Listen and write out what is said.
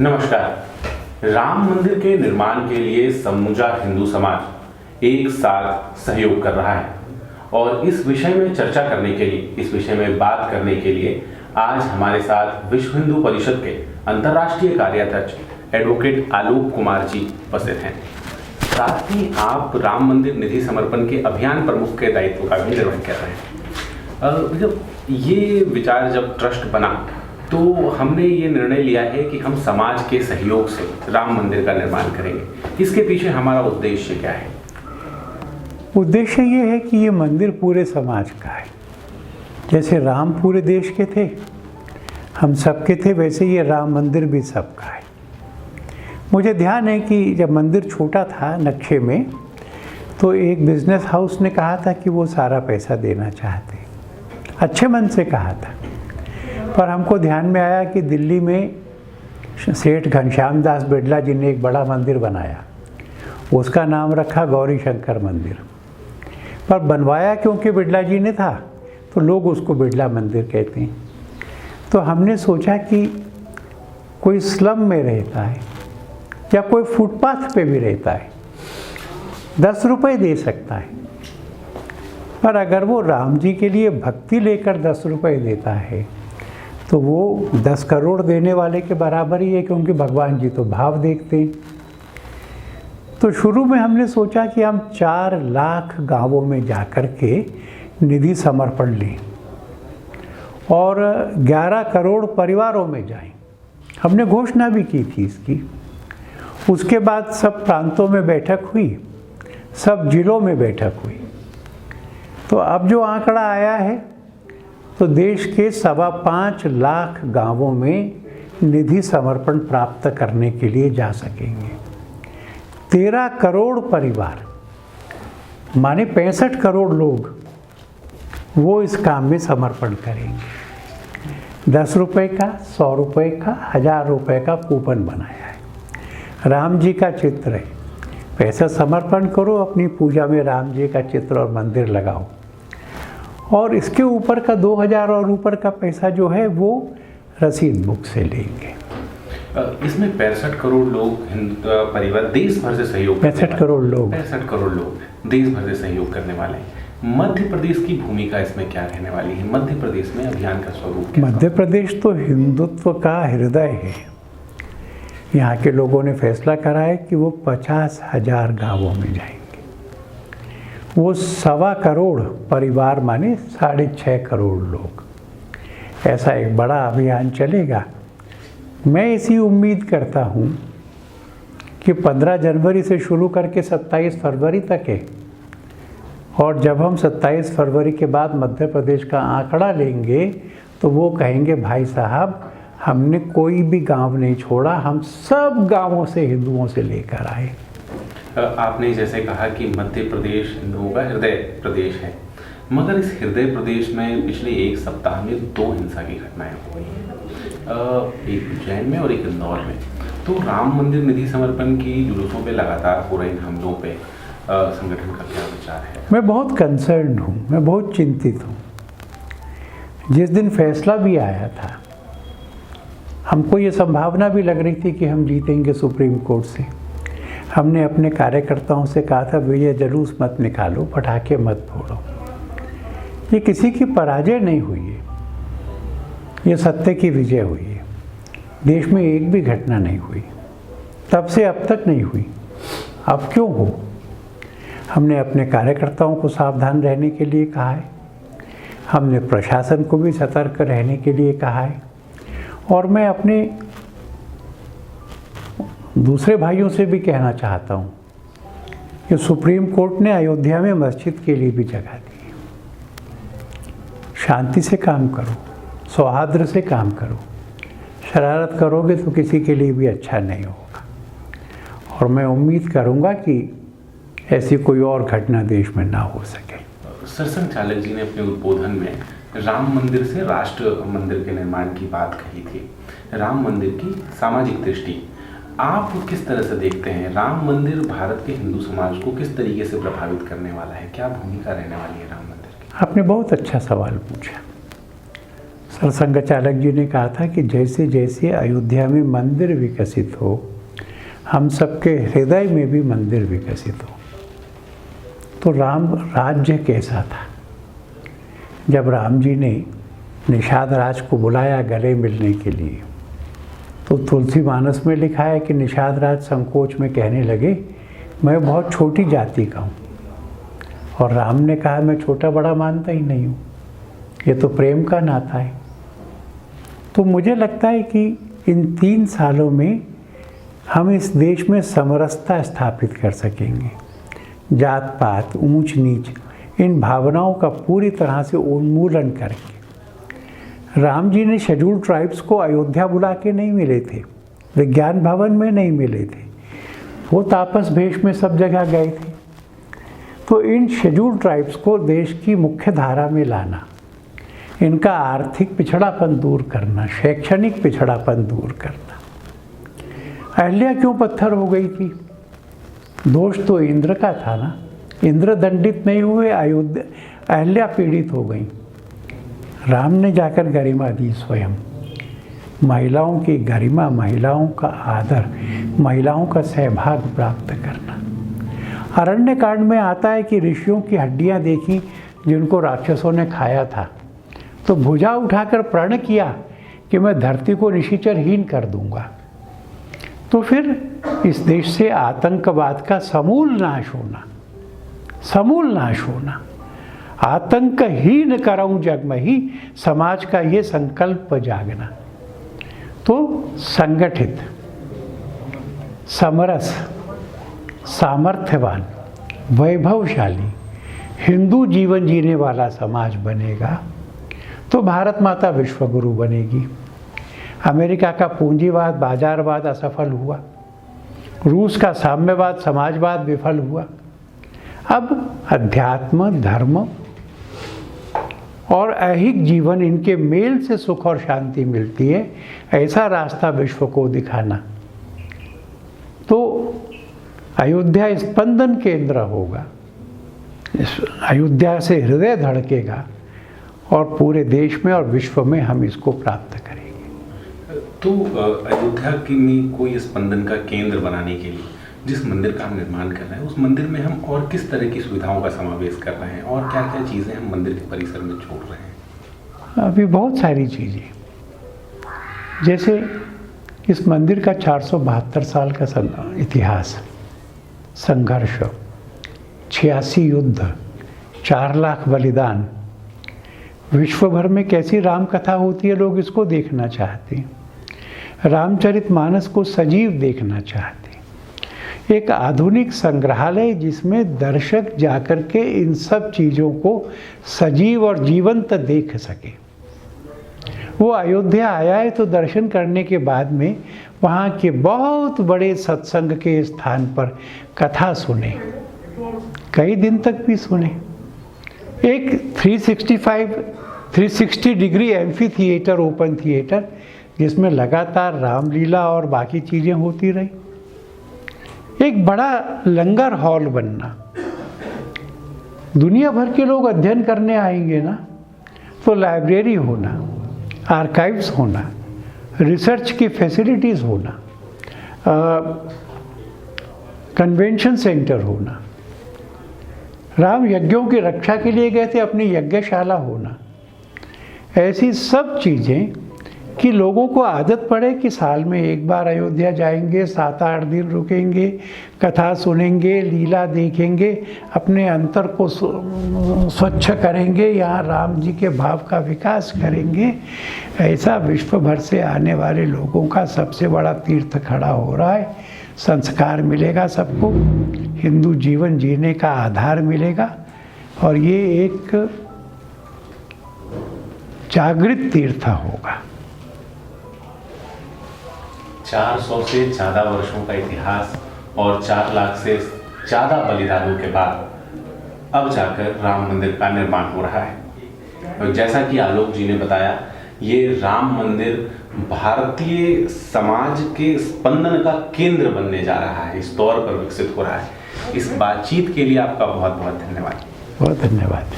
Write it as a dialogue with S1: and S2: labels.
S1: नमस्कार। राम मंदिर के निर्माण के लिए समूचा हिंदू समाज एक साथ सहयोग कर रहा है और इस विषय में चर्चा करने के लिए, इस विषय में बात करने के लिए आज हमारे साथ विश्व हिंदू परिषद के अंतर्राष्ट्रीय कार्याध्यक्ष एडवोकेट आलोक कुमार जी उपस्थित हैं। साथ ही आप राम मंदिर निधि समर्पण के अभियान प्रमुख के दायित्व का भी निर्वहन कर रहे हैं। ये विचार जब ट्रस्ट बना तो हमने ये निर्णय लिया है कि हम समाज के सहयोग से राम मंदिर का निर्माण करेंगे। इसके पीछे हमारा उद्देश्य क्या है?
S2: उद्देश्य ये है कि ये मंदिर पूरे समाज का है। जैसे राम पूरे देश के थे, हम सबके थे, वैसे ये राम मंदिर भी सबका है। मुझे ध्यान है कि जब मंदिर छोटा था नक्शे में, तो एक बिजनेस हाउस ने कहा था कि वो सारा पैसा देना चाहते, अच्छे मन से कहा था। पर हमको ध्यान में आया कि दिल्ली में सेठ घनश्याम दास बिड़ला जी ने एक बड़ा मंदिर बनाया, उसका नाम रखा गौरी शंकर मंदिर। पर बनवाया क्योंकि बिड़ला जी ने था, तो लोग उसको बिड़ला मंदिर कहते हैं। तो हमने सोचा कि कोई स्लम में रहता है या कोई फुटपाथ पे भी रहता है, 10 रुपये दे सकता है, पर अगर वो राम जी के लिए भक्ति लेकर 10 रुपये देता है तो वो 10 करोड़ देने वाले के बराबर ही है, क्योंकि भगवान जी तो भाव देखते हैं। तो शुरू में हमने सोचा कि हम 4 लाख गांवों में जाकर के निधि समर्पण लें और 11 करोड़ परिवारों में जाएं। हमने घोषणा भी की थी इसकी। उसके बाद सब प्रांतों में बैठक हुई, सब जिलों में बैठक हुई। तो अब जो आंकड़ा आया है, तो देश के 5.25 लाख गांवों में निधि समर्पण प्राप्त करने के लिए जा सकेंगे। 13 करोड़ परिवार, माने 65 करोड़ लोग, वो इस काम में समर्पण करेंगे। 10 रुपये का, 100 रुपये का, 1000 रुपये का कूपन बनाया है। राम जी का चित्र है, पैसा समर्पण करो, अपनी पूजा में राम जी का चित्र और मंदिर लगाओ, और इसके ऊपर का 2000 और ऊपर का पैसा जो है वो रसीद बुक से लेंगे।
S1: इसमें 65 करोड़ लोग परिवार देश भर से सहयोग,
S2: 65 करोड़ लोग
S1: देश भर से सहयोग करने वाले हैं। मध्य प्रदेश की भूमिका इसमें क्या रहने वाली है? मध्य प्रदेश में अभियान का स्वरूप क्या? मध्य
S2: प्रदेश तो हिंदुत्व का हृदय है। यहाँ के लोगों ने फैसला करा है कि वो 50,000 गाँवों में जाएंगे। वो 1.25 करोड़ परिवार, माने 6.5 करोड़ लोग, ऐसा एक बड़ा अभियान चलेगा। मैं इसी उम्मीद करता हूँ कि 15 जनवरी से शुरू करके 27 फरवरी तक है, और जब हम 27 फरवरी के बाद मध्य प्रदेश का आंकड़ा लेंगे तो वो कहेंगे, भाई साहब हमने कोई भी गांव नहीं छोड़ा, हम सब गांवों से हिंदुओं से लेकर आए।
S1: आपने जैसे कहा कि मध्य प्रदेश हिंदुओं का हृदय प्रदेश है, मगर इस हृदय प्रदेश में पिछले 1 सप्ताह में 2 हिंसा की घटनाएं हो गई हैं, एक उज्जैन में और एक इंदौर में। तो राम मंदिर निधि समर्पण की जुलूसों पे लगातार हो रहे इन हमलों पे संगठन का क्या विचार है?
S2: मैं बहुत कंसर्न्ड हूँ, मैं बहुत चिंतित हूँ। जिस दिन फैसला भी आया था, हमको ये संभावना भी लग रही थी कि हम जीतेंगे सुप्रीम कोर्ट से। हमने अपने कार्यकर्ताओं से कहा था, भैया जुलूस मत निकालो, पटाखे मत फोड़ो। ये किसी की पराजय नहीं हुई है, ये सत्य की विजय हुई है। देश में एक भी घटना नहीं हुई, तब से अब तक नहीं हुई। अब क्यों हो? हमने अपने कार्यकर्ताओं को सावधान रहने के लिए कहा है, हमने प्रशासन को भी सतर्क रहने के लिए कहा है, और मैं अपने दूसरे भाइयों से भी कहना चाहता हूँ कि सुप्रीम कोर्ट ने अयोध्या में मस्जिद के लिए भी जगह दी है। शांति से काम करो, सौहार्द से काम करो। शरारत करोगे तो किसी के लिए भी अच्छा नहीं होगा, और मैं उम्मीद करूँगा कि ऐसी कोई और घटना देश में ना हो सके।
S1: सरसंघ चालक जी ने अपने उद्बोधन में राम मंदिर से राष्ट्र मंदिर के निर्माण की बात कही थी। राम मंदिर की सामाजिक दृष्टि आप किस तरह से देखते हैं? राम मंदिर भारत के हिंदू समाज को किस तरीके से प्रभावित करने वाला है? क्या भूमिका रहने वाली है राम मंदिर की?
S2: आपने बहुत अच्छा सवाल पूछा। सरसंघ चालक जी ने कहा था कि जैसे जैसे अयोध्या में मंदिर विकसित हो, हम सबके हृदय में भी मंदिर विकसित हो। तो राम राज्य कैसा था? जब राम जी ने निषाद राज को बुलाया गले मिलने के लिए, तो तुलसीमानस में लिखा है कि निषाद राज संकोच में कहने लगे, मैं बहुत छोटी जाति का हूँ। और राम ने कहा, मैं छोटा बड़ा मानता ही नहीं हूँ, ये तो प्रेम का नाता है। तो मुझे लगता है कि इन 3 सालों में हम इस देश में समरसता स्थापित कर सकेंगे। जात पात, ऊंच नीच, इन भावनाओं का पूरी तरह से उन्मूलन करेंगे। राम जी ने शेड्यूल्ड ट्राइब्स को अयोध्या बुला के नहीं मिले थे, विज्ञान भवन में नहीं मिले थे, वो तापस भेष में सब जगह गए थे। तो इन शेड्यूल्ड ट्राइब्स को देश की मुख्य धारा में लाना, इनका आर्थिक पिछड़ापन दूर करना, शैक्षणिक पिछड़ापन दूर करना। अहल्या क्यों पत्थर हो गई थी? दोष तो इंद्र का था ना। इंद्र दंडित नहीं हुए, अहल्या पीड़ित हो गई। राम ने जाकर गरिमा दी स्वयं। महिलाओं की गरिमा, महिलाओं का आदर, महिलाओं का सहभाग प्राप्त करना। अरण्य कांड में आता है कि ऋषियों की हड्डियां देखी जिनको राक्षसों ने खाया था, तो भुजा उठाकर प्रण किया कि मैं धरती को निशाचरहीन कर दूंगा। तो फिर इस देश से आतंकवाद का समूल नाश होना, समूल नाश होना। आतंकहीन करऊं जग में ही, समाज का ये संकल्प जागना। तो संगठित, समरस, सामर्थ्यवान, वैभवशाली हिंदू जीवन जीने वाला समाज बनेगा तो भारत माता विश्वगुरु बनेगी। अमेरिका का पूंजीवाद, बाजारवाद असफल हुआ, रूस का साम्यवाद, समाजवाद विफल हुआ। अब अध्यात्म, धर्म और ऐहिक जीवन, इनके मेल से सुख और शांति मिलती है, ऐसा रास्ता विश्व को दिखाना। तो अयोध्या स्पंदन केंद्र होगा, अयोध्या से हृदय धड़केगा और पूरे देश में और विश्व में हम इसको प्राप्त करेंगे।
S1: तो अयोध्या की में कोई स्पंदन का केंद्र बनाने के लिए जिस मंदिर का हम निर्माण कर रहे हैं, उस मंदिर में हम और किस तरह की सुविधाओं का समावेश कर रहे हैं और क्या क्या चीज़ें हम मंदिर के परिसर में जोड़ रहे हैं?
S2: अभी बहुत सारी चीज़ें, जैसे इस मंदिर का 472 साल का इतिहास, संघर्ष, 86 युद्ध, 4 लाख बलिदान, विश्व भर में कैसी राम कथा होती है, लोग इसको देखना चाहते हैं। रामचरितमानस को सजीव देखना चाहते हैं। एक आधुनिक संग्रहालय जिसमें दर्शक जाकर के इन सब चीज़ों को सजीव और जीवंत देख सके। वो अयोध्या आया है तो दर्शन करने के बाद में वहाँ के बहुत बड़े सत्संग के स्थान पर कथा सुने, कई दिन तक भी सुने। एक 360 degree amphi theatre, open theatre, जिसमें लगातार रामलीला और बाकी चीज़ें होती रही। एक बड़ा लंगर हॉल बनना, दुनिया भर के लोग अध्ययन करने आएंगे ना, तो लाइब्रेरी होना, आर्काइव्स होना, रिसर्च की फैसिलिटीज़ होना, कन्वेंशन सेंटर होना। राम यज्ञों की रक्षा के लिए गए थे, अपनी यज्ञशाला होना। ऐसी सब चीज़ें कि लोगों को आदत पड़े कि साल में एक बार अयोध्या जाएंगे, 7-8 दिन रुकेंगे, कथा सुनेंगे, लीला देखेंगे, अपने अंतर को स्वच्छ करेंगे, यहाँ राम जी के भाव का विकास करेंगे। ऐसा विश्व भर से आने वाले लोगों का सबसे बड़ा तीर्थ खड़ा हो रहा है। संस्कार मिलेगा सबको, हिंदू जीवन जीने का आधार मिलेगा और ये एक जागृत तीर्थ होगा।
S1: 400 से ज़्यादा वर्षों का इतिहास और 4 लाख से ज़्यादा बलिदानों के बाद अब जाकर राम मंदिर का निर्माण हो रहा है। और जैसा कि आलोक जी ने बताया, ये राम मंदिर भारतीय समाज के स्पंदन का केंद्र बनने जा रहा है, इस तौर पर विकसित हो रहा है। इस बातचीत के लिए आपका बहुत बहुत धन्यवाद।
S2: बहुत धन्यवाद।